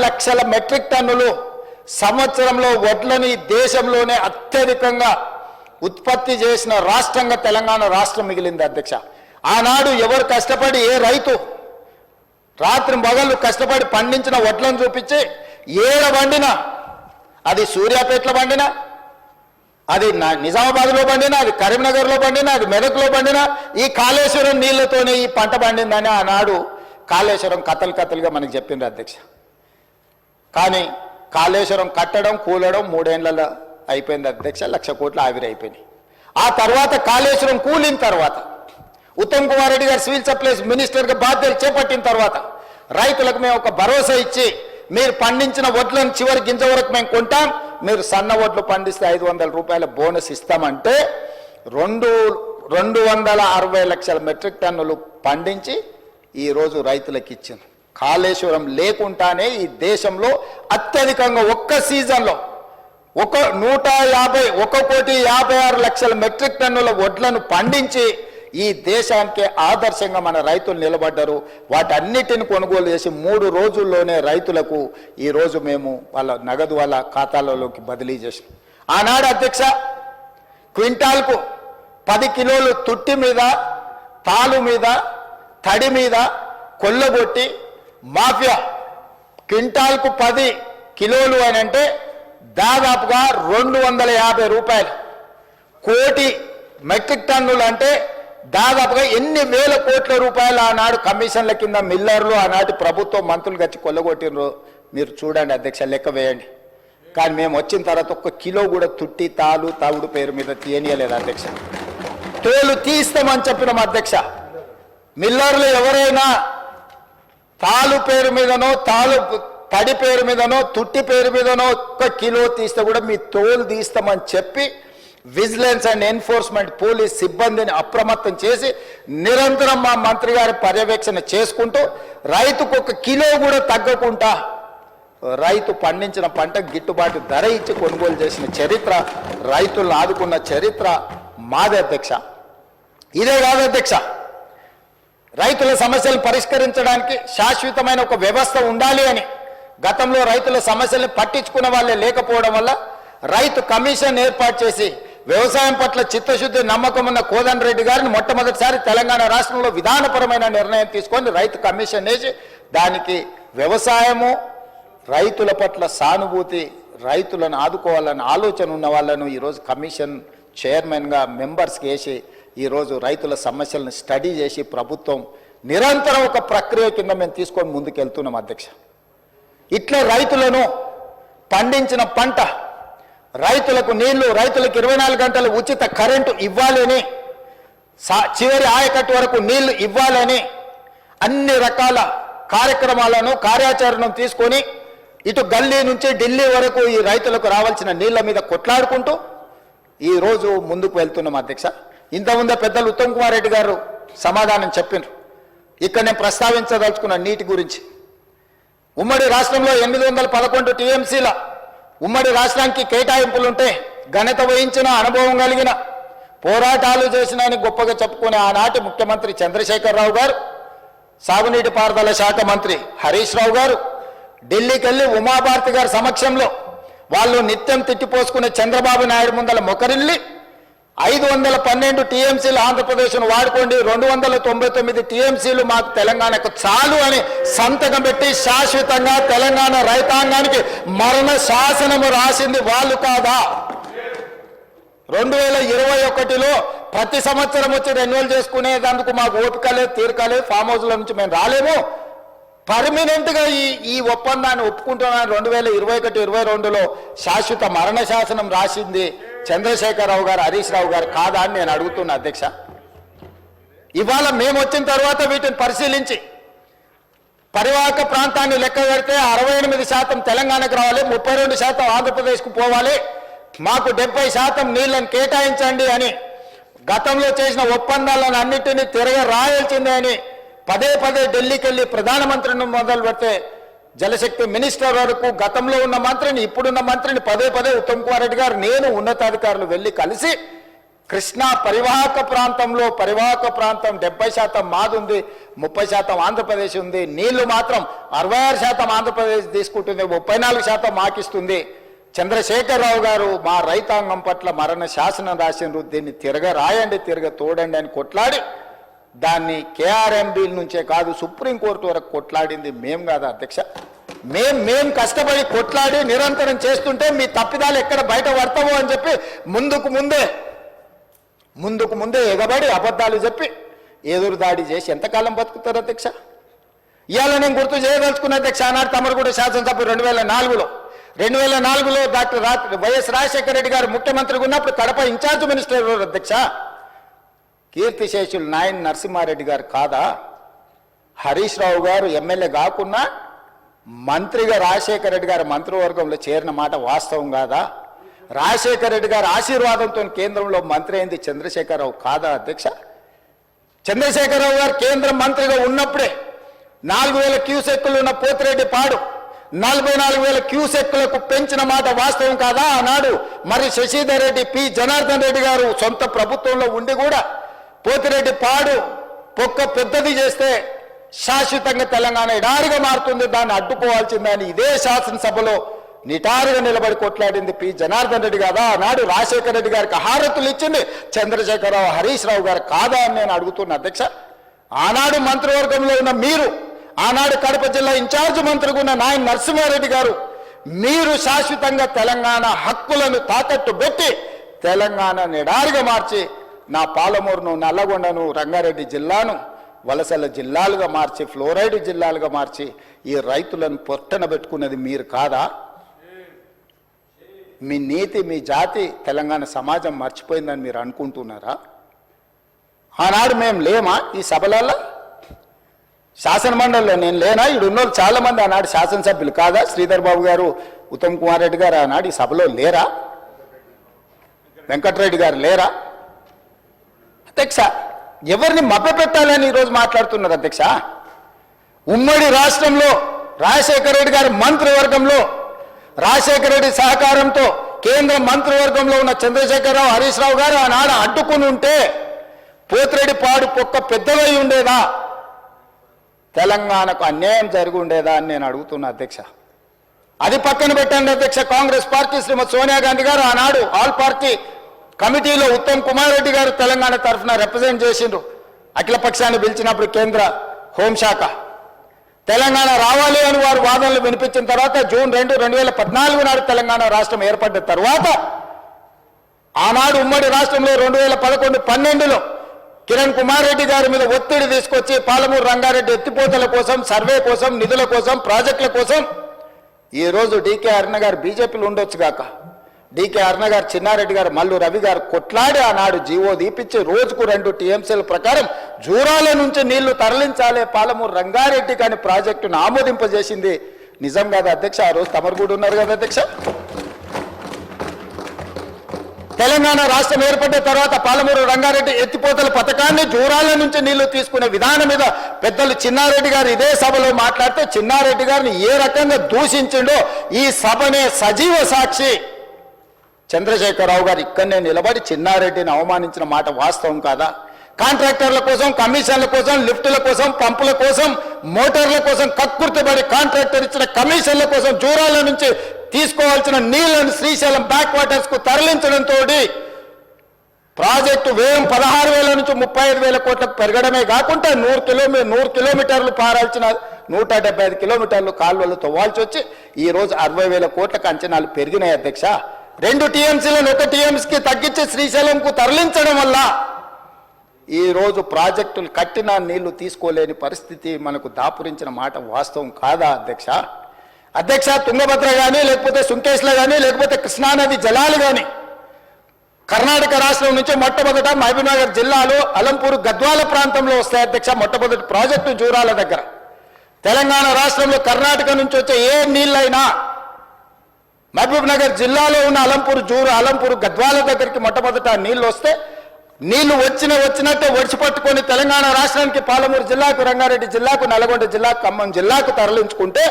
లక్షల మెట్రిక్ టన్నులు సంవత్సరంలో వడ్లని దేశంలోనే అత్యధికంగా ఉత్పత్తి చేసిన రాష్ట్రంగా తెలంగాణ రాష్ట్రం మిగిలింది అధ్యక్ష. ఆనాడు ఎవరు కష్టపడి ఏ రైతు రాత్రి పగళ్ళు కష్టపడి పండించిన వడ్లను చూపించి ఏడ పండినా, అది సూర్యాపేటలో పండినా, అది నిజామాబాద్లో పండినా, అది కరీంనగర్లో పండినా, అది మెదక్లో పండినా ఈ కాళేశ్వరం నీళ్లతోనే ఈ పంట పండిందని ఆనాడు కాళేశ్వరం కథలుగా మనకు చెప్పిండ్రు అధ్యక్ష. కానీ కాళేశ్వరం కట్టడం కూలడం 3 ఏళ్లలో అయిపోయింది అధ్యక్ష. 1,00,000 కోట్లు ఆవిరి అయిపోయినాయి. ఆ తర్వాత కాళేశ్వరం కూలిన తర్వాత ఉత్తమ్ కుమార్ రెడ్డి గారు సివిల్ సప్లైస్ మినిస్టర్గా బాధ్యతలు చేపట్టిన తర్వాత రైతులకు మేము ఒక భరోసా ఇచ్చి మీరు పండించిన వడ్లను చివరి గింజ వరకు మేము కొంటాం, మీరు సన్న వడ్లు పండిస్తే 500 రూపాయల బోనస్ ఇస్తామంటే 260 లక్షల మెట్రిక్ టన్నులు పండించి ఈరోజు రైతులకు ఇచ్చింది. కాళేశ్వరం లేకుండానే ఈ దేశంలో అత్యధికంగా ఒక్క సీజన్లో 1,56,00,000 మెట్రిక్ టన్నుల వడ్లను పండించి ఈ దేశానికి ఆదర్శంగా మన రైతులు నిలబడ్డారు. వాటన్నిటిని కొనుగోలు చేసి 3 రోజుల్లోనే రైతులకు ఈరోజు మేము వాళ్ళ నగదు వాళ్ళ ఖాతాలలోకి బదిలీ చేసాం. ఆనాడు అధ్యక్ష క్వింటాల్కు 10 కిలోలు తుట్టి మీద, తాలు మీద, తడి మీద కొల్లగొట్టి మాఫియా క్వింటాల్కు 10 కిలోలు అని అంటే దాదాపుగా 250 రూపాయలు, కోటి మెట్రిక్ టన్నులు అంటే దాదాపుగా ఎన్ని వేల కోట్ల రూపాయలు ఆనాడు కమిషన్ల కింద మిల్లర్లు ఆనాటి ప్రభుత్వం మంత్రులు గచ్చి కొల్లగొట్టినరు. మీరు చూడండి అధ్యక్ష, లెక్క వేయండి. కానీ మేము వచ్చిన తర్వాత 1 కిలో కూడా తుట్టి తాలు తవుడు పేరు మీద తీయనియలేదు అధ్యక్ష. తోలు తీస్తామని చెప్పినాం అధ్యక్ష. మిల్లర్లు ఎవరైనా తాలు పేరు మీదనో, తడి పేరు మీదనో, తుట్టి పేరు మీదనో 1 కిలో తీస్తే కూడా మీ తోలు తీస్తామని చెప్పి విజిలెన్స్ అండ్ ఎన్ఫోర్స్మెంట్ పోలీస్ సిబ్బందిని అప్రమత్తం చేసి నిరంతరం మా మంత్రి గారి పర్యవేక్షణ చేసుకుంటూ రైతుకు 1 కిలో కూడా తగ్గకుండా రైతు పండించిన పంట గిట్టుబాటు ధర ఇచ్చి కొనుగోలు చేసిన చరిత్ర, రైతులను ఆదుకున్న చరిత్ర మాదే అధ్యక్ష. ఇదే కాదు అధ్యక్ష, రైతుల సమస్యలు పరిష్కరించడానికి శాశ్వతమైన ఒక వ్యవస్థ ఉండాలి అని గతంలో రైతుల సమస్యలను పట్టించుకున్న వాళ్ళే లేకపోవడం వల్ల రైతు కమిషన్ ఏర్పాటు చేసి వ్యవసాయం పట్ల చిత్తశుద్ధి నమ్మకం ఉన్న కోదండ రెడ్డి గారిని మొట్టమొదటిసారి తెలంగాణ రాష్ట్రంలో విధానపరమైన నిర్ణయం తీసుకొని రైతు కమిషన్ వేసి దానికి వ్యవసాయము, రైతుల పట్ల సానుభూతి, రైతులను ఆదుకోవాలన్న ఆలోచన ఉన్న వాళ్ళను ఈరోజు కమిషన్ చైర్మన్గా మెంబర్స్కి వేసి ఈరోజు రైతుల సమస్యలను స్టడీ చేసి ప్రభుత్వం నిరంతరం ఒక ప్రక్రియ కింద మేము తీసుకొని ముందుకెళ్తున్నాం అధ్యక్ష. ఇట్లా రైతులను పండించిన పంట, రైతులకు నీళ్లు, రైతులకు 24 గంటలు ఉచిత కరెంటు ఇవ్వాలని, చివరి ఆయకట్టు వరకు నీళ్లు ఇవ్వాలని అన్ని రకాల కార్యక్రమాలను కార్యాచరణను తీసుకొని ఇటు గల్లీ నుంచి ఢిల్లీ వరకు ఈ రైతులకు రావాల్సిన నీళ్ల మీద కొట్లాడుకుంటూ ఈరోజు ముందుకు వెళ్తున్నాం అధ్యక్ష. ఇంతకుముందే పెద్దలు ఉత్తమ్ కుమార్ రెడ్డి గారు సమాధానం చెప్పినారు. ఇక్కడ నేను ప్రస్తావించదలుచుకున్న నీటి గురించి. ఉమ్మడి రాష్ట్రంలో 811 టీఎంసీల ఉమ్మడి రాష్ట్రానికి కేటాయింపులుంటే ఘనత వహించిన, అనుభవం కలిగిన, పోరాటాలు చేసిన అని గొప్పగా చెప్పుకునే ఆనాటి ముఖ్యమంత్రి చంద్రశేఖరరావు గారు, సాగునీటి పారుదల శాఖ మంత్రి హరీష్ రావు గారు ఢిల్లీకి వెళ్ళి ఉమాభారతి గారి సమక్షంలో వాళ్ళు నిత్యం తిట్టిపోసుకునే చంద్రబాబు నాయుడు ముందల మొకరిల్లి 512 టీఎంసీలు ఆంధ్రప్రదేశ్ను వాడుకోండి, 299 టీఎంసీలు మాకు తెలంగాణకు చాలు అని సంతకం పెట్టి శాశ్వతంగా తెలంగాణ రైతాంగానికి మరణ శాసనము రాసింది వాళ్ళు కాదా? 2021లో ప్రతి సంవత్సరం వచ్చి రెన్యువల్ చేసుకునేందుకు మాకు ఓపిక లేదు, తీరిక లేదు, ఫామ్ హౌస్ల నుంచి మేము రాలేము. పర్మనెంట్గా ఈ ఒప్పందాన్ని ఒప్పుకుంటున్నాను. 2021-22లో శాశ్వత మరణ శాసనం రాసింది చంద్రశేఖరరావు గారు, హరీష్ రావు గారు కాదా అని నేను అడుగుతున్నా అధ్యక్ష. ఇవాళ మేము వచ్చిన తర్వాత వీటిని పరిశీలించి పరివాహక ప్రాంతాన్ని లెక్క పెడితే 68% తెలంగాణకు రావాలి, 32% ఆంధ్రప్రదేశ్కు పోవాలి, మాకు 70% నీళ్లను కేటాయించండి అని గతంలో చేసిన ఒప్పందాలను అన్నింటినీ తిరగరాయాల్సిందే అని పదే పదే ఢిల్లీకి వెళ్ళి ప్రధానమంత్రిని మొదలు పెడితే జలశక్తి మినిస్టర్ వరకు గతంలో ఉన్న మంత్రిని ఇప్పుడున్న మంత్రిని పదే పదే ఉత్తమ్ కుమార్ రెడ్డి గారు నేను ఉన్నతాధికారులు వెళ్ళి కలిసి కృష్ణా పరివాహక ప్రాంతంలో పరివాహక ప్రాంతం 70% మాదుంది, 30% ఆంధ్రప్రదేశ్ ఉంది, నీళ్లు మాత్రం 66% ఆంధ్రప్రదేశ్ తీసుకుంటుంది, 34% మాకిస్తుంది. చంద్రశేఖరరావు గారు మా రైతాంగం పట్ల మరణ శాసనం రాసిండ్రు, దీన్ని తిరగరాయండి తోడండి అని కొట్లాడి దాన్ని కేఆర్ఎంబీ నుంచే కాదు సుప్రీంకోర్టు వరకు కొట్లాడింది మేం కాదా అధ్యక్ష? మేం కష్టపడి కొట్లాడి నిరంతరం చేస్తుంటే మీ తప్పిదాలు ఎక్కడ బయట పడతావో అని చెప్పి ముందుకు ముందే ఎగబడి అబద్ధాలు చెప్పి ఎదురు దాడి చేసి ఎంతకాలం బతుకుతారు అధ్యక్ష? ఇవాళ నేను గుర్తు చేయదలుచుకున్న అధ్యక్ష, ఆనాడు తమరుగూడ శాసనసభ్యులు 2004లో డాక్టర్ వైఎస్ రాజశేఖర రెడ్డి గారు ముఖ్యమంత్రిగా ఉన్నప్పుడు కడప ఇన్ఛార్జ్ మినిస్టర్ అధ్యక్ష కీర్తిశేషులు నాయన్ నరసింహారెడ్డి గారు కాదా? హరీష్ రావు గారు ఎమ్మెల్యే కాకున్నా మంత్రిగా రాజశేఖర రెడ్డి గారు మంత్రివర్గంలో చేరిన మాట వాస్తవం కాదా? రాజశేఖర రెడ్డి గారి ఆశీర్వాదంతో కేంద్రంలో మంత్రి అయింది చంద్రశేఖరరావు కాదా అధ్యక్ష? చంద్రశేఖరరావు గారు కేంద్ర మంత్రిగా ఉన్నప్పుడే 4,000 క్యూసెక్కులు ఉన్న పోతిరెడ్డి పాడు 44,000 క్యూసెక్కులకు పెంచిన మాట వాస్తవం కాదా? ఆనాడు మరి శశిధర్ రెడ్డి పి జనార్దన్ రెడ్డి గారు సొంత ప్రభుత్వంలో ఉండి కూడా పోతిరెడ్డి పాడు పొక్క పెద్దది చేస్తే శాశ్వతంగా తెలంగాణ ఎడారిగా మారుతుంది, దాన్ని అడ్డుకోవాల్సిందని ఇదే శాసనసభలో నిటారుగా నిలబడి కొట్లాడింది పి జనార్దన్ రెడ్డి కాదా? ఆనాడు రాజశేఖర రెడ్డి గారికి హారతులు ఇచ్చింది చంద్రశేఖరరావు హరీష్ రావు గారు కాదా అని నేను అడుగుతున్నా అధ్యక్ష. ఆనాడు మంత్రివర్గంలో ఉన్న మీరు, ఆనాడు కడప జిల్లా ఇన్ఛార్జ్ మంత్రిగా ఉన్న నాయన్ నరసింహారెడ్డి గారు, మీరు శాశ్వతంగా తెలంగాణ హక్కులను తాకట్టు పెట్టి తెలంగాణ నిడారిగా మార్చి నా పాలమూరును నల్లగొండను రంగారెడ్డి జిల్లాను వలసల జిల్లాలుగా మార్చి ఫ్లోరైడ్ జిల్లాలుగా మార్చి ఈ రైతులను పొట్టన పెట్టుకున్నది మీరు కాదా? మీ నీతి మీ జాతి తెలంగాణ సమాజం మర్చిపోయిందని మీరు అనుకుంటున్నారా? ఆనాడు మేము లేమా ఈ సభలలో? శాసన మండలిలో నేను లేనా? ఈడున్నోళ్ళు చాలా మంది ఆనాడు శాసనసభ్యులు కాదా? శ్రీధర్ బాబు గారు, ఉత్తమ్ కుమార్ రెడ్డి గారు ఆనాడు ఈ సభలో లేరా? వెంకటరెడ్డి గారు లేరా? అధ్యక్ష, ఎవరిని మభ్యపెట్టాలని ఈరోజు మాట్లాడుతున్నారు అధ్యక్ష? ఉమ్మడి రాష్ట్రంలో రాజశేఖర రెడ్డి గారి మంత్రివర్గంలో రాజశేఖర రెడ్డి సహకారంతో కేంద్ర మంత్రివర్గంలో ఉన్న చంద్రశేఖరరావు హరీష్ రావు గారు ఆనాడు అడ్డుకుని ఉంటే పోతిరెడ్డి పాడు పొక్క పెద్దవై ఉండేదా? తెలంగాణకు అన్యాయం జరిగి ఉండేదా అని నేను అడుగుతున్నా అధ్యక్ష. అది పక్కన పెట్టండి అధ్యక్ష. కాంగ్రెస్ పార్టీ శ్రీమతి సోనియా గాంధీ గారు ఆనాడు ఆల్ పార్టీ కమిటీలో ఉత్తమ్ కుమార్ రెడ్డి గారు తెలంగాణ తరఫున రిప్రజెంట్ చేసిండ్రు. అఖిల పక్షాన్ని పిలిచినప్పుడు కేంద్ర హోంశాఖ తెలంగాణ రావాలి అని వారు వాదనలు వినిపించిన తర్వాత జూన్ 2, 2014 నాడు తెలంగాణ రాష్ట్రం ఏర్పడ్డ తర్వాత ఆనాడు ఉమ్మడి రాష్ట్రంలో 2011-12లో కిరణ్ కుమార్ రెడ్డి గారి మీద ఒత్తిడి తీసుకొచ్చి పాలమూరు రంగారెడ్డి ఎత్తిపోతల కోసం, సర్వే కోసం, నిధుల కోసం, ప్రాజెక్టుల కోసం ఈరోజు డీకే అరుణ గారు బీజేపీలో ఉండొచ్చు గాక, డీకే అరుణ గారు, చిన్నారెడ్డి గారు, మల్లు రవి గారు కొట్లాడి ఆనాడు జీవో దీపించి రోజుకు 2 టీఎంసీల ప్రకారం జూరాల నుంచి నీళ్లు తరలించాలి పాలమూరు రంగారెడ్డి కానీ ప్రాజెక్టును ఆమోదింపజేసింది నిజం కాదా అధ్యక్ష? ఆ రోజు తమరు కూడా ఉన్నారు కదా అధ్యక్ష. తెలంగాణ రాష్ట్రం ఏర్పడిన తర్వాత పాలమూరు రంగారెడ్డి ఎత్తిపోతల పథకాన్ని జూరాల నుంచి నీళ్లు తీసుకునే విధానం మీద పెద్దలు చిన్నారెడ్డి గారు ఇదే సభలో మాట్లాడితే చిన్నారెడ్డి గారిని ఏ రకంగా దూషించిండో ఈ సభనే సజీవ సాక్షి. చంద్రశేఖరరావు గారు ఇక్కడనే నిలబడి చిన్నారెడ్డిని అవమానించిన మాట వాస్తవం కాదా? కాంట్రాక్టర్ల కోసం, కమిషన్ల కోసం, లిఫ్టుల కోసం, పంపుల కోసం, మోటార్ల కోసం కక్కుర్తిబడి కాంట్రాక్టర్ ఇచ్చిన కమిషన్ల కోసం జూరాల నుంచి తీసుకోవాల్సిన నీళ్లను శ్రీశైలం బ్యాక్ వాటర్స్ కు తరలించడంతో ప్రాజెక్టు వ్యయం 16,000 నుంచి 35,000 కోట్లకు పెరగడమే కాకుండా 100 కిలోమీటర్లు పారాల్సిన 175 కిలోమీటర్లు కాలువలు తవ్వాల్సి వచ్చి ఈ రోజు 60,000 కోట్లకు అంచనాలు పెరిగినాయి అధ్యక్ష. 2 టీఎంసీలను 1 టీఎంసీకి తగ్గించి శ్రీశైలంకు తరలించడం వల్ల ఈ రోజు ప్రాజెక్టులు కట్టిన నీళ్లు తీసుకోలేని పరిస్థితి మనకు దాపురించిన మాట వాస్తవం కాదా అధ్యక్ష? అధ్యక్ష, తుంగభద్ర కానీ, లేకపోతే సుంకేశ్లో కానీ, లేకపోతే కృష్ణానది జలాలు కానీ కర్ణాటక రాష్ట్రం నుంచి మొట్టమొదట మహబూబ్నగర్ జిల్లాలో అలంపూర్ గద్వాల ప్రాంతంలో వస్తాయి అధ్యక్ష. మొట్టమొదటి ప్రాజెక్టు జూరాల దగ్గర తెలంగాణ రాష్ట్రంలో కర్ణాటక నుంచి వచ్చే ఏ నీళ్ళైనా మహబూబ్ నగర్ జిల్లాలో ఉన్న అలంపూర్ గద్వాల దగ్గరికి మొట్టమొదట నీళ్లు వస్తే నీళ్లు వచ్చినట్టే ఒడిచిపట్టుకొని తెలంగాణ రాష్ట్రానికి పాలమూరు జిల్లాకు, రంగారెడ్డి జిల్లాకు, నల్గొండ జిల్లాకు, ఖమ్మం జిల్లాకు తరలించుకుంటే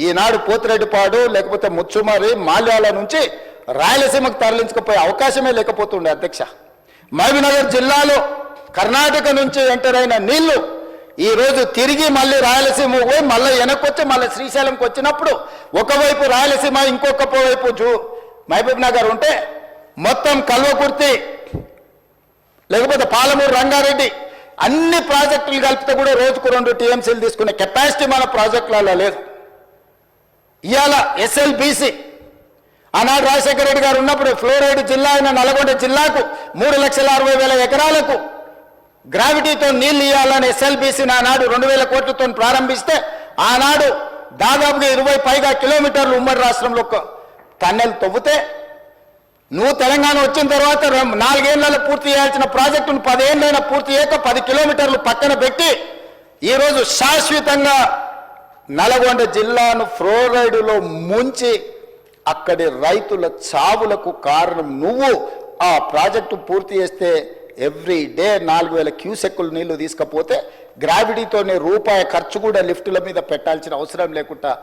ఈనాడు పోతిరెడ్డిపాడు లేకపోతే ముచ్చుమరి మాల్యాల నుంచి రాయలసీమకు తరలించకపోయే అవకాశమే లేకపోతుండే అధ్యక్ష. మహబూబ్ నగర్ జిల్లాలో కర్ణాటక నుంచి ఎంటర్ అయిన నీళ్లు ఈరోజు తిరిగి మళ్ళీ రాయలసీమ పోయి మళ్ళీ వెనక్కొచ్చి మళ్ళీ శ్రీశైలంకి వచ్చినప్పుడు ఒకవైపు రాయలసీమ ఇంకొక వైపు మహబూబ్ నగర్ ఉంటే మొత్తం కల్వకుర్తి లేకపోతే పాలమూరు, రంగారెడ్డి అన్ని ప్రాజెక్టులు కలిపితే కూడా రోజుకు 2 టీఎంసీలు తీసుకునే కెపాసిటీ మన ప్రాజెక్టులలో లేదు. ఇవాళ ఎస్ఎల్బీసీ ఆనాడు రాజశేఖర రెడ్డి గారు ఉన్నప్పుడు ఫ్లోరైడ్ జిల్లా అయిన నల్గొండ జిల్లాకు 3,60,000 ఎకరాలకు గ్రావిటీతో నీళ్లు ఇవ్వాలని ఎస్ఎల్బీసీ ఆనాడు 2,000 కోట్లతో ప్రారంభిస్తే ఆనాడు దాదాపుగా 20 పైగా కిలోమీటర్లు ఉమ్మడి రాష్ట్రంలో టన్నెల్ తవ్వుతే నువ్వు తెలంగాణ వచ్చిన తర్వాత 4 ఏళ్లలో పూర్తి చేయాల్సిన ప్రాజెక్టును 10 ఏళ్ళైనా పూర్తి చేయక 10 కిలోమీటర్లు పక్కన పెట్టి ఈరోజు శాశ్వతంగా నల్గొండ జిల్లాను ఫ్లోరైడ్లో ముంచి అక్కడి రైతుల చావులకు కారణం నువ్వు. ఆ ప్రాజెక్టు పూర్తి చేస్తే ఎవ్రీ డే 4,000 క్యూసెక్కులు నీళ్లు తీసుకపోతే గ్రావిటీతోనే రూపాయి ఖర్చు కూడా లిఫ్టుల మీద పెట్టాల్సిన అవసరం లేకుండా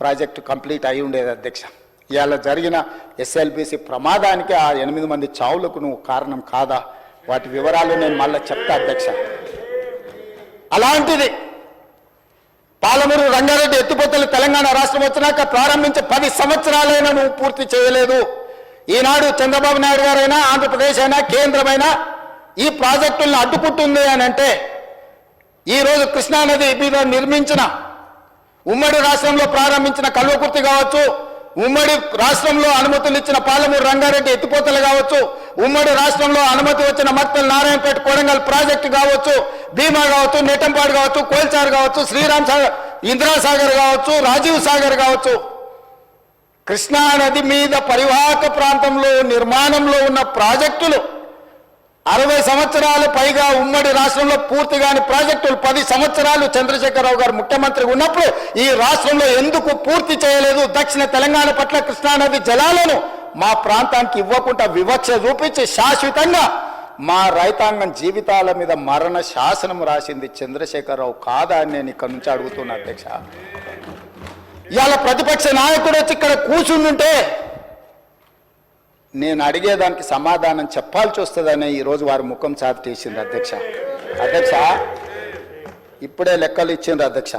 ప్రాజెక్టు కంప్లీట్ అయి ఉండేది అధ్యక్ష. ఇవాళ జరిగిన ఎస్ఎల్బీసీ ప్రమాదానికి ఆ 8 మంది చావులకు నువ్వు కారణం కాదా? వాటి వివరాలు నేను మళ్ళీ చెప్తా అధ్యక్ష. అలాంటిది పాలమూరు, రంగారెడ్డి ఎత్తిపోతలు తెలంగాణ రాష్ట్రం వచ్చినాక ప్రారంభించి 10 సంవత్సరాలైనా నువ్వు పూర్తి చేయలేదు. ఈనాడు చంద్రబాబు నాయుడు గారైనా, ఆంధ్రప్రదేశ్ అయినా, కేంద్రమైనా ఈ ప్రాజెక్టులను అడ్డుకుంటుంది అని అంటే ఈరోజు కృష్ణానది మీద నిర్మించిన ఉమ్మడి రాష్ట్రంలో ప్రారంభించిన కల్వకుర్తి కావచ్చు, ఉమ్మడి రాష్ట్రంలో అనుమతులు ఇచ్చిన పాలమూరు, రంగారెడ్డి ఎత్తిపోతలు కావచ్చు, ఉమ్మడి రాష్ట్రంలో అనుమతి వచ్చిన మక్తల్, నారాయణపేట, కొడంగల్ ప్రాజెక్టు కావచ్చు, భీమా కావచ్చు, నెట్టంపాడు కావచ్చు, కోల్చార్ కావచ్చు, శ్రీరామ్ సాగర్, ఇందిరాసాగర్ కావచ్చు, రాజీవ్ సాగర్ కావచ్చు, కృష్ణానది మీద పరివాహక ప్రాంతంలో నిర్మాణంలో ఉన్న ప్రాజెక్టులు 60 సంవత్సరాలు పైగా ఉమ్మడి రాష్ట్రంలో పూర్తి కాని ప్రాజెక్టులు 10 సంవత్సరాలు చంద్రశేఖరరావు గారు ముఖ్యమంత్రి ఉన్నప్పుడు ఈ రాష్ట్రంలో ఎందుకు పూర్తి చేయలేదు? దక్షిణ తెలంగాణ పట్ల కృష్ణానది జలాలను మా ప్రాంతానికి ఇవ్వకుండా వివక్ష చూపించి శాశ్వతంగా మా రైతాంగం జీవితాల మీద మరణ శాసనం రాసింది చంద్రశేఖరరావు కాదా అని నేను ఇక్కడ నుంచి అడుగుతున్నా అధ్యక్ష. ఇవాళ ప్రతిపక్ష నాయకుడు వచ్చి ఇక్కడ కూర్చుంటుంటే నేను అడిగేదానికి సమాధానం చెప్పాల్సి వస్తుందని ఈరోజు వారి ముఖం చాటు చేసింది అధ్యక్ష. ఇప్పుడే లెక్కలు ఇచ్చిండ్రు అధ్యక్ష.